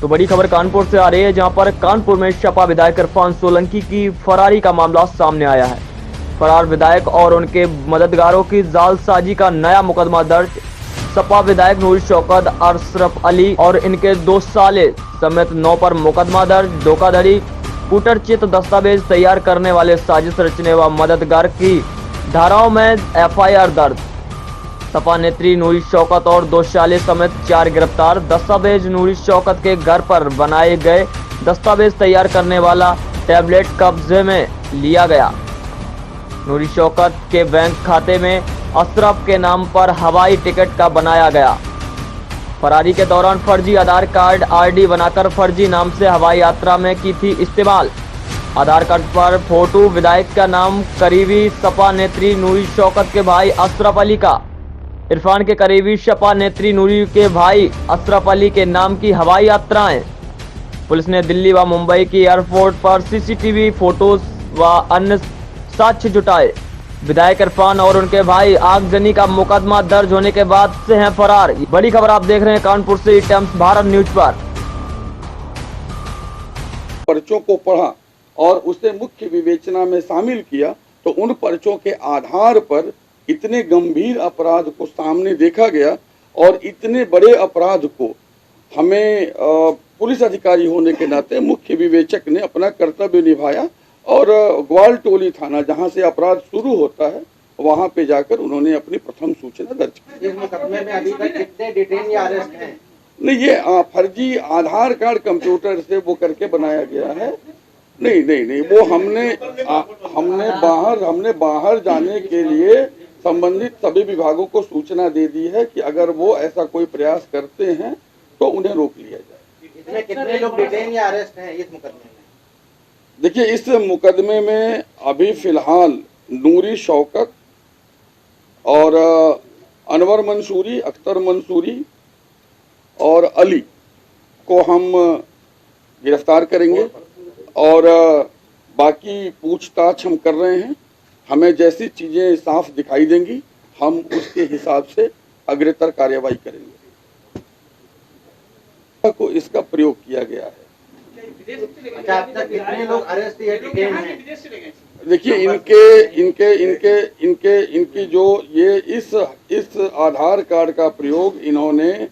तो बड़ी खबर कानपुर से आ रही है, जहां पर कानपुर में सपा विधायक इरफान सोलंकी की फरारी का मामला सामने आया है। फरार विधायक और उनके मददगारों की जालसाजी का नया मुकदमा दर्ज। सपा विधायक नूरी शौकत, अशरफ अली और इनके 2 साले समेत 9 पर मुकदमा दर्ज। धोखाधड़ी, कूटरचित दस्तावेज तैयार करने वाले, साजिश रचने व मददगार की धाराओं में एफआईआर दर्ज। सपा नेत्री नूरी शौकत और 2 साले समेत 4 गिरफ्तार। दस्तावेज, नूरी शौकत के घर पर बनाए गए दस्तावेज तैयार करने वाला टैबलेट कब्जे में लिया गया। नूरी शौकत के बैंक खाते में अशरफ के नाम पर हवाई टिकट का बनाया गया। फरारी के दौरान फर्जी आधार कार्ड आरडी बनाकर फर्जी नाम से हवाई यात्रा में की थी इस्तेमाल। आधार कार्ड पर फोटो विधायक का नाम, करीबी सपा नेत्री नूरी शौकत के भाई अशरफ अली का। इरफान के करीबी सपा नेत्री नूरी के भाई अशरफ अली के नाम की हवाई यात्राएं। पुलिस ने दिल्ली व मुंबई की एयरपोर्ट पर सीसीटीवी फोटोज व अन्य साक्ष्य जुटाए। विधायक इरफान और उनके भाई आगजनी का मुकदमा दर्ज होने के बाद से हैं फरार। बड़ी खबर आप देख रहे हैं कानपुर से टाइम्स भारत न्यूज पर। पर्चों को पढ़ा और उसे मुख्य विवेचना में शामिल किया तो उन पर्चों के आधार पर इतने गंभीर अपराध को सामने देखा गया और इतने बड़े अपराध को हमें पुलिस अधिकारी होने के नाते मुख्य विवेचक ने अपना कर्तव्य निभाया और ग्वालटोली थाना जहां से अपराध शुरू होता है वहां पे जाकर उन्होंने अपनी प्रथम सूचना दर्ज की। इस मुकदमे में अभी तक कितने डिटेन या अरेस्ट हैं? नहीं, ये फर्जी आधार कार्ड कंप्यूटर से वो करके बनाया गया है। नहीं, वो हमने बाहर जाने के लिए संबंधित सभी विभागों को सूचना दे दी है कि अगर वो ऐसा कोई प्रयास करते हैं तो उन्हें रोक लिया जाए। इसमें कितने लोग डिटेन या अरेस्ट हैं इस मुकदमे में? देखिए, इस मुकदमे में अभी फिलहाल नूरी शौकत और अनवर मंसूरी, अख्तर मंसूरी और अली को हम गिरफ्तार करेंगे और बाकी पूछताछ हम कर रहे हैं। हमें जैसी चीजें साफ दिखाई देंगी हम उसके हिसाब से अग्रतर कार्यवाही करेंगे। को इसका प्रयोग किया गया है। अच्छा, अब तक कितने लोग अरेस्ट या डिटेन हैं? देखिए, इनकी जो ये इस आधार कार्ड का प्रयोग इन्होंने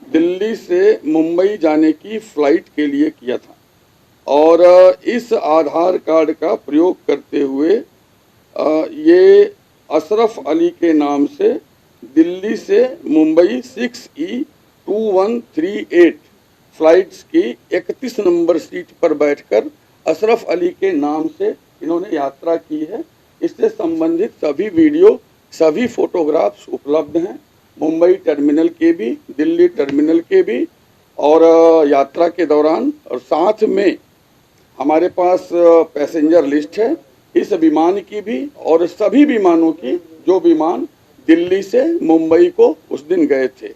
दिल्ली से मुंबई जाने की फ्लाइट के लिए किया था और इस आधार कार्ड का प्रयोग करते हुए ये अशरफ अली के नाम से दिल्ली से मुंबई 6E2138 फ्लाइट्स की 31 नंबर सीट पर बैठकर अशरफ अली के नाम से इन्होंने यात्रा की है। इससे संबंधित सभी वीडियो, सभी फोटोग्राफ्स उपलब्ध हैं, मुंबई टर्मिनल के भी, दिल्ली टर्मिनल के भी और यात्रा के दौरान। और साथ में हमारे पास पैसेंजर लिस्ट है इस विमान की भी और सभी विमानों की जो विमान दिल्ली से मुंबई को उस दिन गए थे।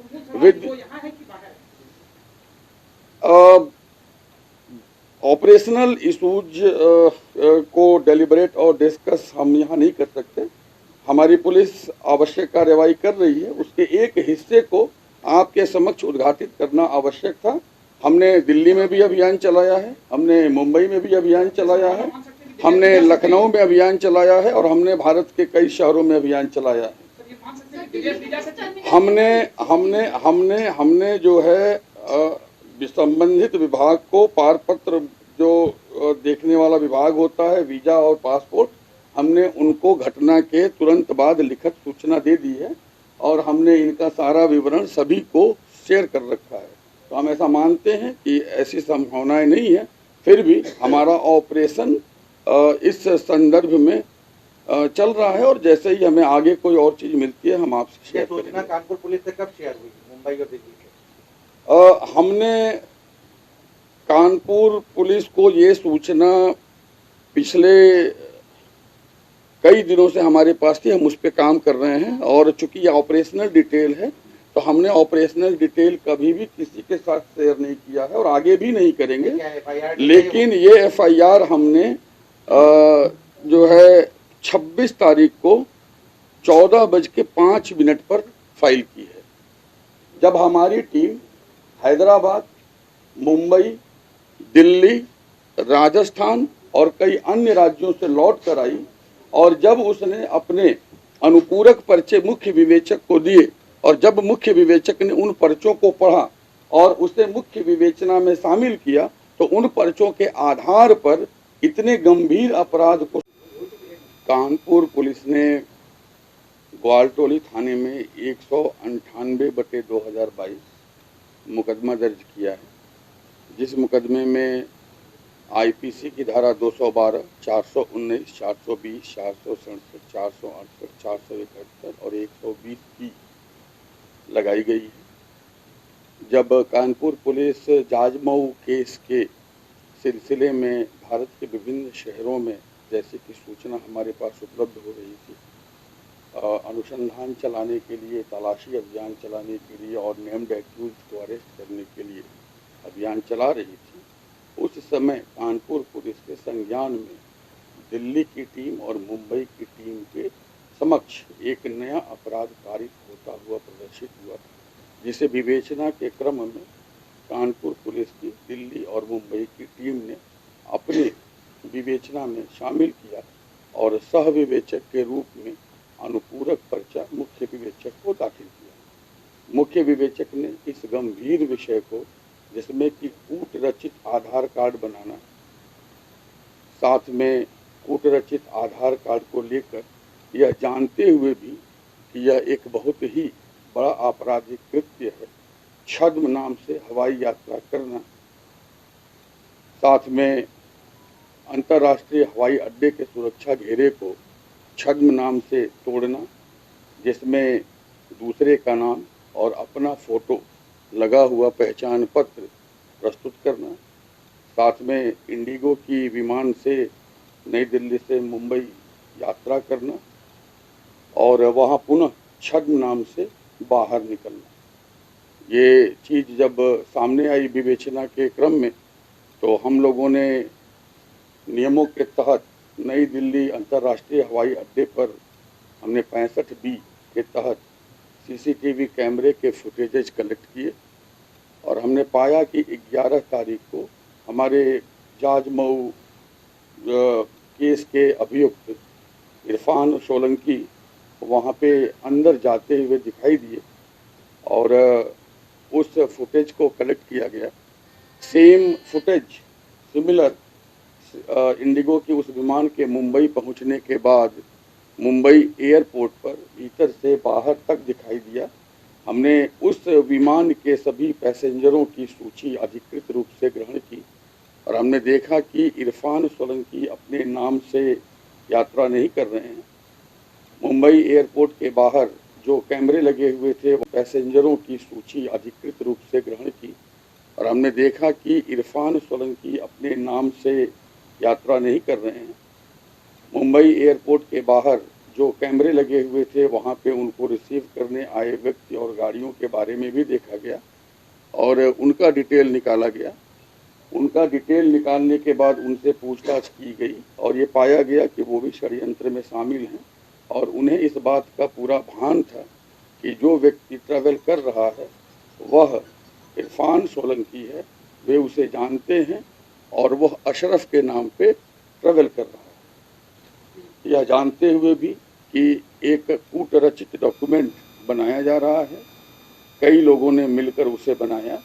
ऑपरेशनल इशूज को डेलिब्रेट और डिस्कस हम यहाँ नहीं कर सकते। हमारी पुलिस आवश्यक कार्यवाही कर रही है, उसके एक हिस्से को आपके समक्ष उद्घाटित करना आवश्यक था। हमने दिल्ली में भी अभियान चलाया है, हमने मुंबई में भी अभियान चलाया है, हमने लखनऊ में अभियान चलाया है और हमने भारत के कई शहरों में अभियान चलाया है। हमने जो है संबंधित विभाग को पारपत्र जो देखने वाला विभाग होता है, वीजा और पासपोर्ट, हमने उनको घटना के तुरंत बाद लिखित सूचना दे दी है और हमने इनका सारा विवरण सभी को शेयर कर रखा है। तो हम ऐसा मानते हैं कि ऐसी संभावनाएं नहीं है, फिर भी हमारा ऑपरेशन इस संदर्भ में चल रहा है और जैसे ही हमें आगे कोई और चीज मिलती है हम आपसे शेयर करेंगे। कानपुर पुलिस से कब शेयर हुई, मुंबई और दिल्ली से? हमने कानपुर पुलिस को ये सूचना पिछले कई दिनों से हमारे पास थी, हम उस पर काम कर रहे हैं और चूंकि ये ऑपरेशनल डिटेल है तो हमने ऑपरेशनल डिटेल कभी भी किसी के साथ शेयर नहीं किया है और आगे भी नहीं करेंगे। लेकिन ये एफआईआर हमने जो है 26 तारीख को 14:05 पर फाइल की है, जब हमारी टीम हैदराबाद, मुंबई, दिल्ली, राजस्थान और कई अन्य राज्यों से लौट कर आई और जब उसने अपने अनुपूरक पर्चे मुख्य विवेचक को दिए और जब मुख्य विवेचक ने उन पर्चों को पढ़ा और उसे मुख्य विवेचना में शामिल किया तो उन पर्चों के आधार पर इतने गंभीर अपराध को कानपुर पुलिस ने ग्वालटोली थाने में 198/2022 मुकदमा दर्ज किया है, जिस मुकदमे में आईपीसी की धारा 212, 419, 420, 467, 468, 471 और 120 की लगाई गई है। जब कानपुर पुलिस जाजमऊ केस के सिलसिले में भारत के विभिन्न शहरों में जैसे कि सूचना हमारे पास उपलब्ध हो रही थी, अनुसंधान चलाने के लिए, तलाशी अभियान चलाने के लिए और नेम्ड एक्यूज को अरेस्ट करने के लिए अभियान चला रही थी, उस समय कानपुर पुलिस के संज्ञान में दिल्ली की टीम और मुंबई की टीम के समक्ष एक नया अपराध कारित होता हुआ प्रदर्शित हुआ, जिसे विवेचना के क्रम में कानपुर पुलिस की दिल्ली और मुंबई की टीम ने अपने विवेचना में शामिल किया और सह विवेचक के रूप में अनुपूरक पर्चा मुख्य विवेचक को दाखिल किया। मुख्य विवेचक ने इस गंभीर विषय को, जिसमें कि कूट रचित आधार कार्ड बनाना, साथ में कूट रचित आधार कार्ड को लेकर यह जानते हुए भी कि यह एक बहुत ही बड़ा आपराधिक कृत्य है, छद्म नाम से हवाई यात्रा करना, साथ में अंतर्राष्ट्रीय हवाई अड्डे के सुरक्षा घेरे को छद्म नाम से तोड़ना, जिसमें दूसरे का नाम और अपना फोटो लगा हुआ पहचान पत्र प्रस्तुत करना, साथ में इंडिगो की विमान से नई दिल्ली से मुंबई यात्रा करना और वहां पुनः छद्म नाम से बाहर निकलना। ये चीज़ जब सामने आई विवेचना के क्रम में तो हम लोगों ने नियमों के तहत नई दिल्ली अंतर्राष्ट्रीय हवाई अड्डे पर हमने 65B के तहत सीसीटीवी कैमरे के फुटेजेज कलेक्ट किए और हमने पाया कि 11 तारीख को हमारे जाजमऊ केस के अभियुक्त इरफान सोलंकी वहाँ पे अंदर जाते हुए दिखाई दिए और उस फुटेज को कलेक्ट किया गया। सेम फुटेज सिमिलर इंडिगो की उस विमान के मुंबई पहुंचने के बाद मुंबई एयरपोर्ट पर भीतर से बाहर तक दिखाई दिया। हमने उस विमान के सभी पैसेंजरों की सूची अधिकृत रूप से ग्रहण की और हमने देखा कि इरफान सोलंकी अपने नाम से यात्रा नहीं कर रहे हैं। मुंबई एयरपोर्ट के बाहर जो कैमरे लगे हुए थे वो पैसेंजरों की सूची अधिकृत रूप से ग्रहण की और हमने देखा कि इरफान सोलंकी अपने नाम से यात्रा नहीं कर रहे हैं। मुंबई एयरपोर्ट के बाहर जो कैमरे लगे हुए थे वहाँ पे उनको रिसीव करने आए व्यक्ति और गाड़ियों के बारे में भी देखा गया और उनका डिटेल निकाला गया। उनका डिटेल निकालने के बाद उनसे पूछताछ की गई और ये पाया गया कि वो भी षड्यंत्र में शामिल हैं और उन्हें इस बात का पूरा भान था कि जो व्यक्ति ट्रैवल कर रहा है वह इरफान सोलंकी है, वे उसे जानते हैं और वह अशरफ के नाम पे ट्रैवल कर रहा है। यह जानते हुए भी कि एक कूट रचित डॉक्यूमेंट बनाया जा रहा है, कई लोगों ने मिलकर उसे बनाया,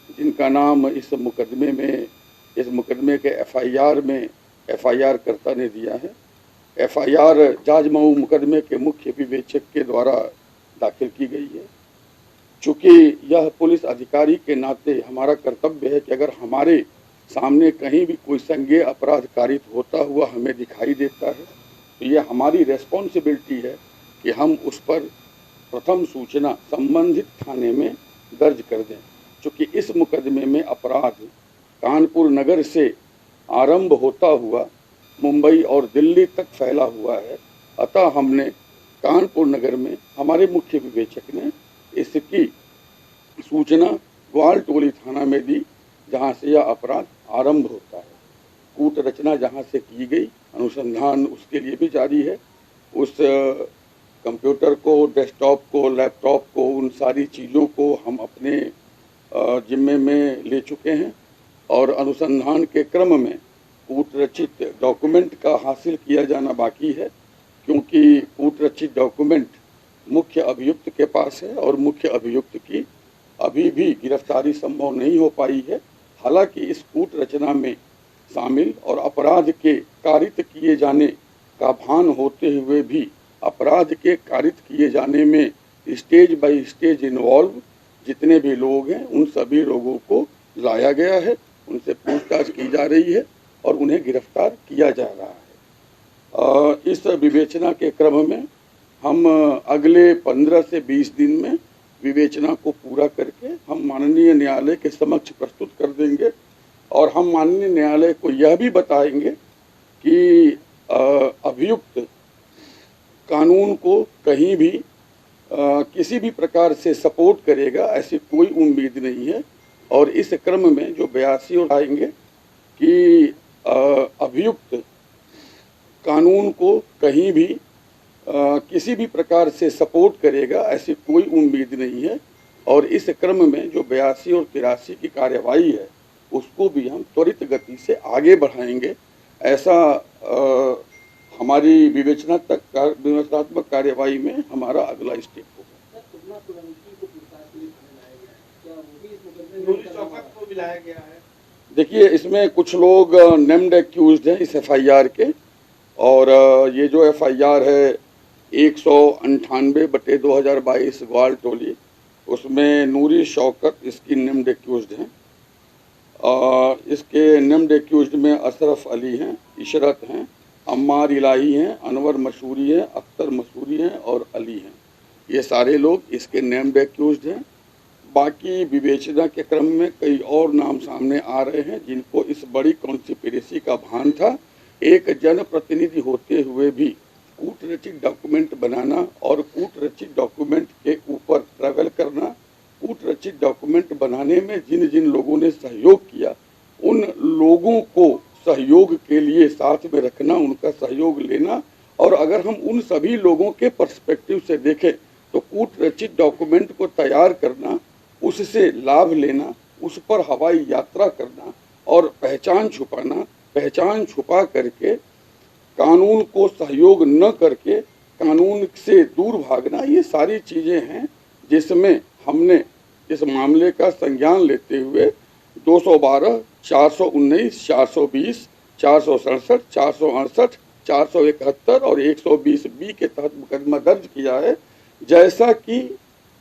जिनका नाम इस मुकदमे के एफआईआर में एफआईआर कर्ता ने दिया है। एफआईआर जाजमऊ मुकदमे के मुख्य विवेचक के द्वारा दाखिल की गई है। चूँकि यह पुलिस अधिकारी के नाते हमारा कर्तव्य है कि अगर हमारे सामने कहीं भी कोई संज्ञेय अपराध कारित होता हुआ हमें दिखाई देता है तो यह हमारी रेस्पॉन्सिबिलिटी है कि हम उस पर प्रथम सूचना संबंधित थाने में दर्ज कर दें। चूँकि इस मुकदमे में अपराध कानपुर नगर से आरंभ होता हुआ मुंबई और दिल्ली तक फैला हुआ है, अतः हमने कानपुर नगर में हमारे मुख्य विवेचक ने इसकी सूचना ग्वालटोली थाना में दी, जहां से यह अपराध आरंभ होता है। कूट रचना जहां से की गई, अनुसंधान उसके लिए भी जारी है। उस कंप्यूटर को, डेस्कटॉप को, लैपटॉप को, उन सारी चीज़ों को हम अपने जिम्मे में ले चुके हैं और अनुसंधान के क्रम में कूटरचित डॉक्यूमेंट का हासिल किया जाना बाकी है, क्योंकि कूटरचित डॉक्यूमेंट मुख्य अभियुक्त के पास है और मुख्य अभियुक्त की अभी भी गिरफ्तारी संभव नहीं हो पाई है। हालांकि इस कूट रचना में शामिल और अपराध के कारित किए जाने का भान होते हुए भी अपराध के कारित किए जाने में स्टेज बाय स्टेज इन्वॉल्व जितने भी लोग हैं उन सभी लोगों को लाया गया है, उनसे पूछताछ की जा रही है और उन्हें गिरफ्तार किया जा रहा है। इस विवेचना के क्रम में हम अगले 15 से 20 दिन में विवेचना को पूरा करके हम माननीय न्यायालय के समक्ष प्रस्तुत कर देंगे और हम माननीय न्यायालय को यह भी बताएंगे कि अभियुक्त कानून को कहीं भी किसी भी प्रकार से सपोर्ट करेगा ऐसी कोई उम्मीद नहीं है। और इस क्रम में जो 82 और आएंगे कि अभियुक्त कानून को कहीं भी किसी भी प्रकार से सपोर्ट करेगा ऐसी कोई उम्मीद नहीं है। और इस क्रम में जो 82 और 83 की कार्यवाही है उसको भी हम त्वरित गति से आगे बढ़ाएंगे। ऐसा हमारी विवेचनात्मक कार्यवाही में हमारा अगला स्टेप होगा। देखिए, इसमें कुछ लोग नेम्ड एक्यूज्ड हैं इस एफआईआर के, और ये जो एफआईआर है 198/2022 ग्वाल टोली, उसमें नूरी शौकत इसकी नेम्ड एक्यूज्ड हैं। इसके नेम्ड एक्यूज्ड में अशरफ अली हैं, इशरत हैं, अम्मार इलाही हैं, अनवर मसूरी हैं, अख्तर मसूरी हैं और अली हैं। ये सारे लोग इसके नेम्ड एक्यूज्ड हैं। बाकी विवेचना के क्रम में कई और नाम सामने आ रहे हैं जिनको इस बड़ी कॉन्स्पिरेसी का भान था। एक जनप्रतिनिधि होते हुए भी कूटरचित डॉक्यूमेंट बनाना और कूटरचित डॉक्यूमेंट के ऊपर ट्रैवल करना, कूटरचित डॉक्यूमेंट बनाने में जिन जिन लोगों ने सहयोग किया उन लोगों को सहयोग के लिए साथ में रखना, उनका सहयोग लेना, और अगर हम उन सभी लोगों के पर्सपेक्टिव से देखें तो कूटरचित डॉक्यूमेंट को तैयार करना, उससे लाभ लेना, उस पर हवाई यात्रा करना और पहचान छुपाना, पहचान छुपा करके कानून को सहयोग न करके कानून से दूर भागना, ये सारी चीज़ें हैं जिसमें हमने इस मामले का संज्ञान लेते हुए 212, 419, 420, 467, 468, 471 और 120B के तहत मुकदमा दर्ज किया है। जैसा कि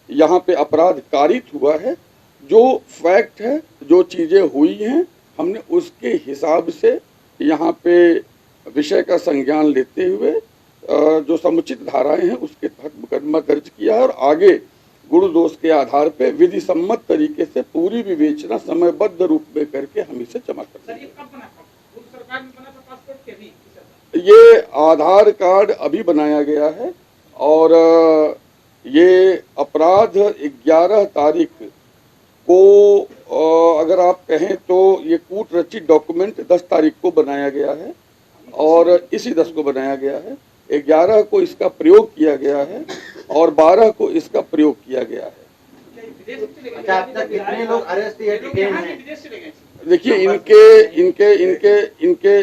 यहाँ पे अपराध कारित हुआ है, जो फैक्ट है, जो चीज़ें हुई हैं, हमने उसके हिसाब से यहाँ पे विषय का संज्ञान लेते हुए जो समुचित धाराएं हैं उसके तहत मुकदमा दर्ज किया है और आगे गुण दोष के आधार पे विधि सम्मत तरीके से पूरी विवेचना समयबद्ध रूप में करके हम इसे जमा कर देंगे। ये आधार कार्ड अभी बनाया गया है और ये अपराध 11 तारीख को, अगर आप कहें तो ये कूटरचित डॉक्यूमेंट 10 तारीख को बनाया गया है और इसी 10 को बनाया गया है। 11 को इसका प्रयोग किया गया है और 12 को इसका प्रयोग किया गया है। अच्छा, अब तक कितने लोग अरेस्ट या डिटेन हैं? देखिए, इनके